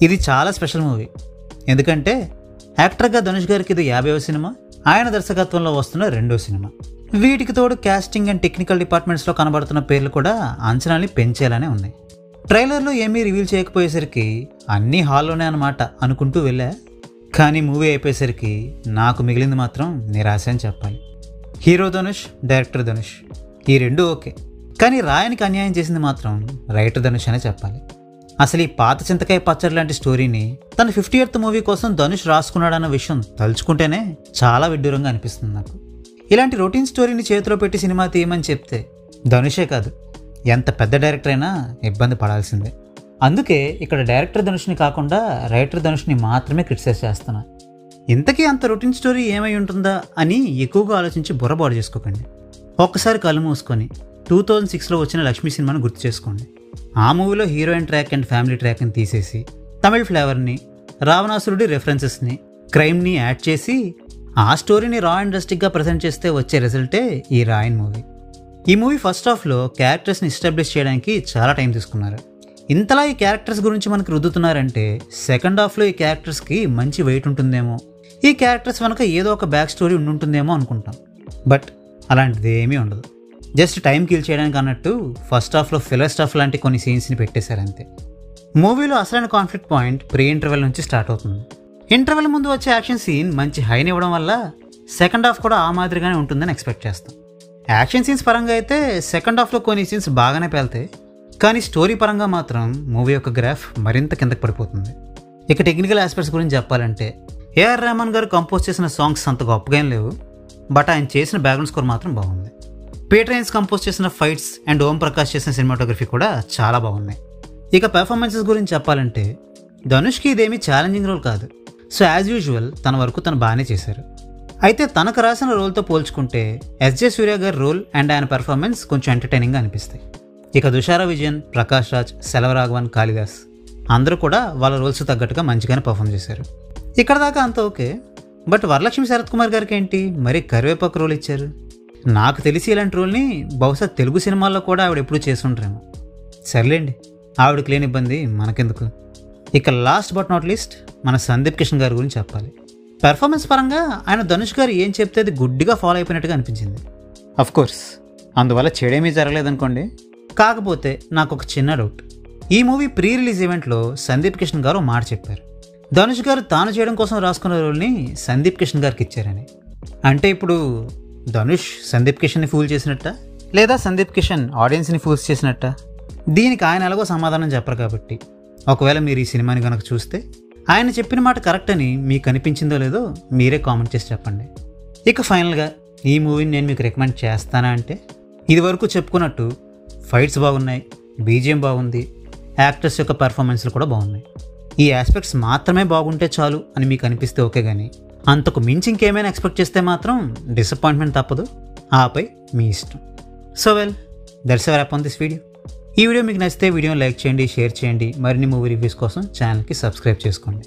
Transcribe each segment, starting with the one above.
ఇది చాలా special movie. ఎందుకంటే యాక్టర్గా ధనుష్ గారికి ఇది 50వ సినిమా, ఆయన దర్శకత్వంలో వస్తున్న 2వ సినిమా. వీటికి తోడు కాస్టింగ్ అండ్ టెక్నికల్ డిపార్ట్మెంట్స్లో కనబడుతున్న పేర్లు కూడా అంచనాల్ని పెంచేలానే ఉన్నాయి. ట్రైలర్లో ఏమీ రివీల్ చేయకపోయేసరికి అన్నీ హాల్లోనే అన్నమాట అనుకుంటూ వెళ్ళా. కానీ మూవీ అయిపోయేసరికి నాకు మిగిలింది మాత్రం నిరాశ అని చెప్పాలి. హీరో ధనుష్, డైరెక్టర్ ధనుష్ ఈ రెండు ఓకే, కానీ రాయనికి అన్యాయం చేసింది మాత్రం రైటర్ ధనుష్ అనే చెప్పాలి. అసలు ఈ పాత చింతకాయ పచ్చడి లాంటి స్టోరీని తన 50th మూవీ కోసం ధనుష్ రాసుకున్నాడన్న విషయం తలుచుకుంటేనే చాలా విడ్డూరంగా అనిపిస్తుంది నాకు. ఇలాంటి రొటీన్ స్టోరీని చేతిలో పెట్టి సినిమా తీయమని చెప్తే ధనుషే కాదు, ఎంత పెద్ద డైరెక్టర్ అయినా ఇబ్బంది పడాల్సిందే. అందుకే ఇక్కడ డైరెక్టర్ ధనుష్ని కాకుండా రైటర్ ధనుష్ని మాత్రమే క్రిటిసైజ్ చేస్తున్నా. ఇంతకీ అంత రొటీన్ స్టోరీ ఏమై ఉంటుందా అని ఎక్కువగా ఆలోచించి బుర్రబాటు చేసుకోకండి. ఒక్కసారి కళ్ళు మూసుకొని 2006లో వచ్చిన లక్ష్మీ సినిమాను గుర్తు చేసుకోండి. ఆ మూవీలో హీరోయిన్ ట్రాక్ అండ్ ఫ్యామిలీ ట్రాక్ని తీసేసి తమిళ్ ఫ్లేవర్ని, రావణాసురుడి రెఫరెన్సెస్ని, క్రైమ్ని యాడ్ చేసి ఆ స్టోరీని రా అండ్ రస్టిక్గా ప్రజెంట్ చేస్తే వచ్చే రిజల్టే ఈ రాయన్ మూవీ. ఈ మూవీ ఫస్ట్ హాఫ్లో క్యారెక్టర్స్ని ఎస్టాబ్లిష్ చేయడానికి చాలా టైం తీసుకున్నారు. ఇంతలా ఈ క్యారెక్టర్స్ గురించి మనకు రుద్దుతున్నారంటే సెకండ్ హాఫ్లో ఈ క్యారెక్టర్స్కి మంచి వెయిట్ ఉంటుందేమో, ఈ క్యారెక్టర్స్ వెనక ఏదో ఒక బ్యాక్ స్టోరీ ఉంటుందేమో అనుకుంటాం. బట్ అలాంటిది ఏమీ ఉండదు. జస్ట్ టైం కిల్ చేయడానికి అన్నట్టు ఫస్ట్ హాఫ్లో ఫిల్లర్ స్టఫ్ లాంటి కొన్ని సీన్స్ని పెట్టేశారంతే. మూవీలో అసలైన కాన్ఫ్లిక్ట్ పాయింట్ ప్రీ ఇంటర్వెల్ నుంచి స్టార్ట్ అవుతుంది. ఇంటర్వెల్ ముందు వచ్చే యాక్షన్ సీన్ మంచి హైని ఇవ్వడం వల్ల సెకండ్ హాఫ్ కూడా ఆ మాదిరిగానే ఉంటుందని ఎక్స్పెక్ట్ చేస్తాం. యాక్షన్ సీన్స్ పరంగా అయితే సెకండ్ హాఫ్లో కొన్ని సీన్స్ బాగానే పేలుతాయి, కానీ స్టోరీ పరంగా మాత్రం మూవీ యొక్క గ్రాఫ్ మరింత కిందకి పడిపోతుంది. ఇక టెక్నికల్ ఆస్పెక్ట్స్ గురించి చెప్పాలంటే ఏఆర్ రెహమాన్ గారు కంపోజ్ చేసిన సాంగ్స్ అంత గొప్పగా ఏం లేవు, బట్ ఆయన చేసిన బ్యాక్గ్రౌండ్ స్కోర్ మాత్రం బాగుంది. పీటర్ హైన్స్ కంపోజ్ చేసిన ఫైట్స్ అండ్ ఓం ప్రకాష్ చేసిన సినిమాటోగ్రఫీ కూడా చాలా బాగున్నాయి. ఇక పెర్ఫార్మెన్సెస్ గురించి చెప్పాలంటే ధనుష్కి ఇదేమీ ఛాలెంజింగ్ రోల్ కాదు. సో యాజ్ యూజువల్ తన వరకు తను బాగానే చేశారు. అయితే తనకు రాసిన రోల్తో పోల్చుకుంటే ఎస్జే సూర్య గారి రోల్ అండ్ ఆయన పెర్ఫార్మెన్స్ కొంచెం ఎంటర్టైనింగ్గా అనిపిస్తాయి. ఇక దుషారా విజయన్, ప్రకాష్ రాజ్, సెల్వరాఘవన్, కాళిదాస్ అందరూ కూడా వాళ్ళ రోల్స్ తగ్గట్టుగా మంచిగానే పర్ఫామ్ చేశారు. ఇక్కడ దాకా అంత ఓకే. బట్ వరలక్ష్మి శరత్ కుమార్ గారికి ఏంటి మరీ కరివేపాకు రోల్ ఇచ్చారు? నాకు తెలిసి ఇలాంటి రోల్ని బహుశా తెలుగు సినిమాల్లో కూడా ఆవిడ ఎప్పుడూ చేస్తుంటారేమో. సర్లేండి, ఆవిడకి లేని ఇబ్బంది మనకెందుకు. ఇక లాస్ట్ బట్ నాట్ లీస్ట్ మన సందీప్ కిషన్ గారి గురించి చెప్పాలి. పెర్ఫార్మెన్స్ పరంగా ఆయన ధనుష్ గారు ఏం చెప్తే అది గుడ్డిగా ఫాలో అయిపోయినట్టుగా అనిపించింది. అఫ్కోర్స్ అందువల్ల చెడేమీ జరగలేదనుకోండి. కాకపోతే నాకు ఒక చిన్న డౌట్. ఈ మూవీ ప్రీ రిలీజ్ ఈవెంట్లో సందీప్ కిషన్ గారు మాట చెప్పారు, ధనుష్ గారు తాను చేయడం కోసం రాసుకున్న రోల్ని సందీప్ కిషన్ గారికి ఇచ్చారని. అంటే ఇప్పుడు ధనుష్ సందీప్ కిషన్ని ఫూల్ చేసినట్ట, లేదా సందీప్ కిషన్ ఆడియన్స్ని ఫూల్స్ చేసినట్ట? దీనికి ఆయన ఎలాగో సమాధానం చెప్పరు. కాబట్టి ఒకవేళ మీరు ఈ సినిమాని కనుక చూస్తే ఆయన చెప్పిన మాట కరెక్ట్ అని మీకు అనిపించిందో లేదో మీరే కామెంట్ చేసి చెప్పండి. ఇక ఫైనల్గా ఈ మూవీని నేను మీకు రికమెండ్ చేస్తానా అంటే, ఇది వరకు చెప్పుకున్నట్టు ఫైట్స్ బాగున్నాయి, బీజిఎం బాగుంది, యాక్టర్స్ యొక్క పెర్ఫార్మెన్స్లు కూడా బాగున్నాయి. ఈ ఆస్పెక్ట్స్ మాత్రమే బాగుంటే చాలు అని మీకు అనిపిస్తే ఓకే, కానీ అంతకు మించి ఇంకేమైనా ఎక్స్పెక్ట్ చేస్తే మాత్రం డిసప్పాయింట్మెంట్ తప్పదు. ఆపై మీ ఇష్టం. So well, that's a wrap on this video. ఈ వీడియో మీకు నచ్చితే వీడియోని లైక్ చేయండి, షేర్ చేయండి. మరిన్ని మూవీ రివ్యూస్ కోసం ఛానల్కి సబ్స్క్రైబ్ చేసుకోండి.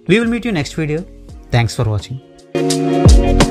We will meet you next video. Thanks for watching.